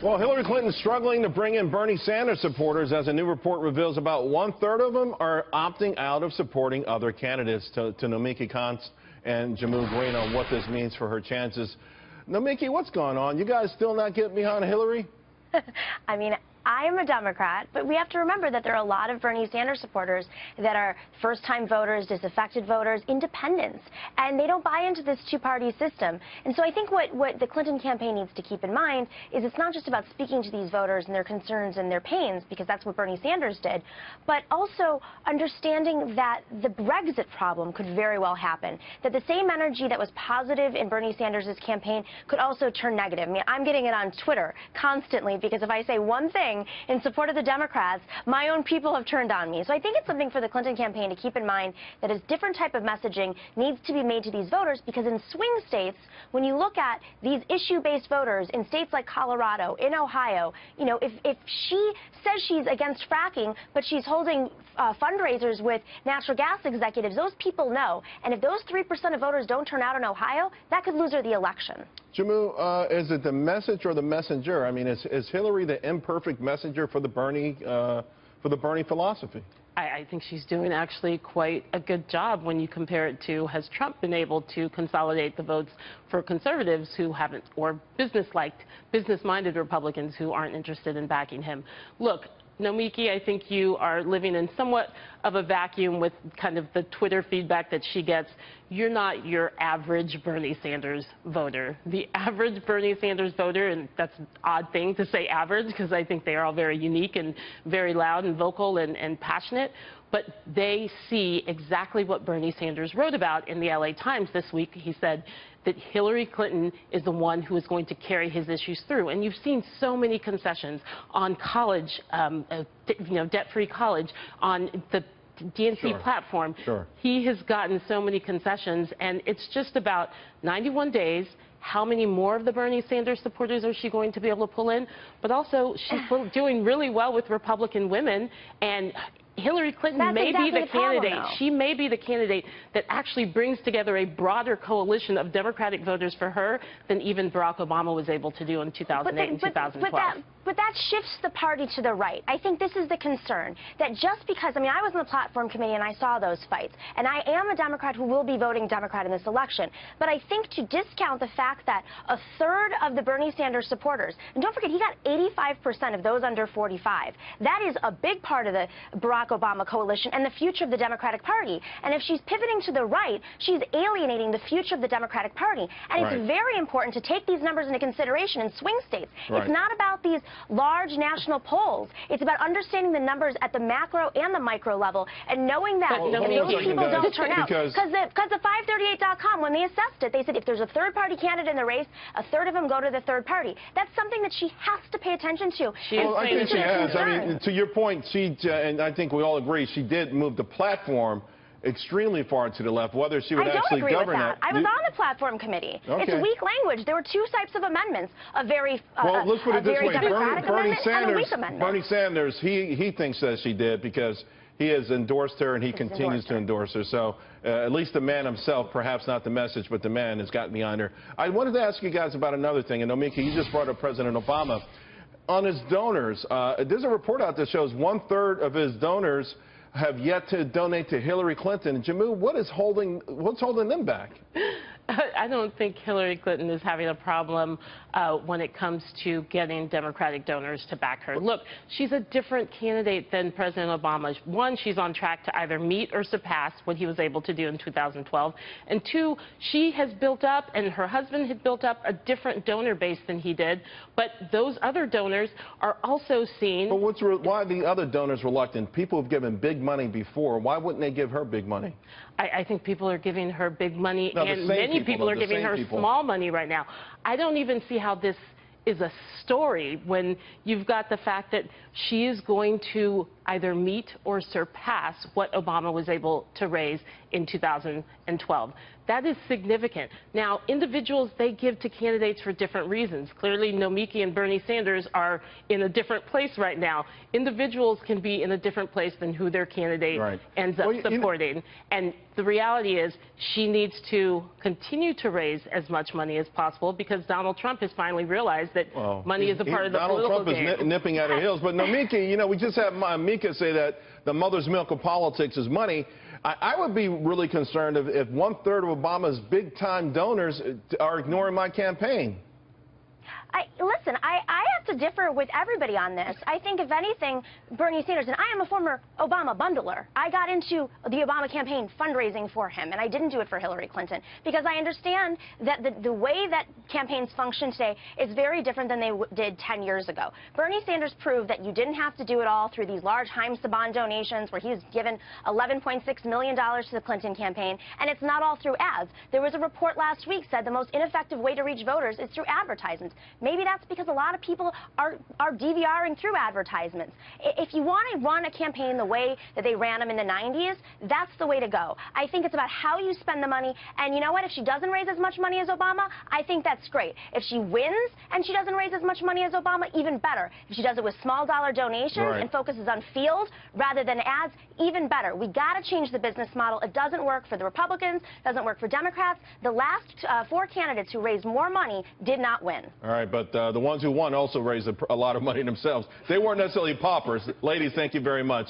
Well, Hillary Clinton's struggling to bring in Bernie Sanders supporters, as a new report reveals about 1/3 of them are opting out of supporting other candidates. To Nomiki Konst and Jehmu Greene on what this means for her chances. Nomiki, what's going on? You guys still not getting behind Hillary? I mean, I am a Democrat, but we have to remember that there are a lot of Bernie Sanders supporters that are first-time voters, disaffected voters, independents, and they don't buy into this two-party system. And so I think what the Clinton campaign needs to keep in mind is it's not just about speaking to these voters and their concerns and their pains, because that's what Bernie Sanders did, but also understanding that the Brexit problem could very well happen, that the same energy that was positive in Bernie Sanders' campaign could also turn negative. I mean, I'm getting it on Twitter constantly, because if I say one thing in support of the Democrats, my own people have turned on me. So I think it's something for the Clinton campaign to keep in mind, that a different type of messaging needs to be made to these voters, because in swing states, when you look at these issue-based voters in states like Colorado, in Ohio, you know, if she says she's against fracking, but she's holding fundraisers with natural gas executives, those people know. And if those 3% of voters don't turn out in Ohio, that could lose her the election. Jehmu, is it the message or the messenger? I mean, is Hillary the imperfect messenger for the Bernie philosophy? I think she's doing actually quite a good job when you compare it to, has Trump been able to consolidate the votes for conservatives who haven't, or business-minded Republicans who aren't interested in backing him? Look, Nomiki, I think you are living in somewhat of a vacuum with kind of the Twitter feedback that she gets. You're not your average Bernie Sanders voter. The average Bernie Sanders voter, and that's an odd thing to say average, because I think they are all very unique and very loud and vocal and passionate, but they see exactly what Bernie Sanders wrote about in the LA Times this week. He said that Hillary Clinton is the one who is going to carry his issues through. And you've seen so many concessions on college, debt-free college, on the DNC platform. He has gotten so many concessions, and it's just about 91 days. How many more of the Bernie Sanders supporters is she going to be able to pull in? But also, she's doing really well with Republican women, and Hillary Clinton may be the candidate. She may be the candidate that actually brings together a broader coalition of Democratic voters for her than even Barack Obama was able to do in 2008 and 2012. But that shifts the party to the right. I think this is the concern, that just because, I mean, I was on the platform committee and I saw those fights, and I am a Democrat who will be voting Democrat in this election, but I think to discount the fact that 1/3 of the Bernie Sanders supporters, and don't forget, he got 85% of those under 45. That is a big part of the Barack Obama coalition and the future of the Democratic Party. And if she's pivoting to the right, she's alienating the future of the Democratic Party. And it's very important to take these numbers into consideration in swing states. It's not about these large national polls. It's about understanding the numbers at the macro and the micro level, and knowing that if those people don't turn out, because the 538.com, when they assessed it, they said if there's a third-party candidate in the race, 1/3 of them go to the third party. That's something that she has to pay attention to. Well, I think she has. I mean, to your point, and I think we all agree, she did move the platform extremely far to the left. Whether she would actually govern that. I was on the platform committee. It's weak language. There were two types of amendments: a very let's put it this way: Bernie Sanders, he thinks that she did, because he has endorsed her and he continues to endorse her. So at least the man himself, perhaps not the message, but the man has gotten behind her. I wanted to ask you guys about another thing, and Nomiki, you just brought up President Obama. On his donors, there's a report out that shows 1/3 of his donors have yet to donate to Hillary Clinton. Jehmu, what's holding them back? I don't think Hillary Clinton is having a problem when it comes to getting Democratic donors to back her. Look, she's a different candidate than President Obama. One, she's on track to either meet or surpass what he was able to do in 2012. And two, she has built up, and her husband had built up, a different donor base than he did. But those other donors are also seen. But why are the other donors reluctant? People have given big money before. Why wouldn't they give her big money? I think people are giving her big money, and many people are giving her small money right now. I don't even see how this is a story when you've got the fact that she is going to either meet or surpass what Obama was able to raise in 2012. That is significant. Now, individuals, they give to candidates for different reasons. Clearly, Nomiki and Bernie Sanders are in a different place right now. Individuals can be in a different place than who their candidate ends up supporting. And the reality is she needs to continue to raise as much money as possible because Donald Trump has finally realized that money is a part of the political Donald Trump game. is nipping at her heels. But Nomiki, you know, we just had Mika say that the mother's milk of politics is money. I would be really concerned if 1/3 of Obama's big-time donors are ignoring my campaign. Listen, I have to differ with everybody on this. I think, if anything, Bernie Sanders, and I am a former Obama bundler. I got into the Obama campaign fundraising for him, and I didn't do it for Hillary Clinton because I understand that the way that campaigns function today is very different than they did 10 years ago. Bernie Sanders proved that you didn't have to do it all through these large Haim Saban donations where he's given $11.6 million to the Clinton campaign, and it's not all through ads. There was a report last week said the most ineffective way to reach voters is through advertisements. Maybe that's because a lot of people are DVRing through advertisements. If you want to run a campaign the way that they ran them in the 90s, that's the way to go. I think it's about how you spend the money. And you know what? If she doesn't raise as much money as Obama, I think that's great. If she wins and she doesn't raise as much money as Obama, even better. If she does it with small dollar donations and focuses on field rather than ads, even better. We got to change the business model. It doesn't work for the Republicans, doesn't work for Democrats. The last 4 candidates who raised more money did not win. All right, but the ones who won also raised a lot of money themselves. They weren't necessarily paupers. Ladies, thank you very much.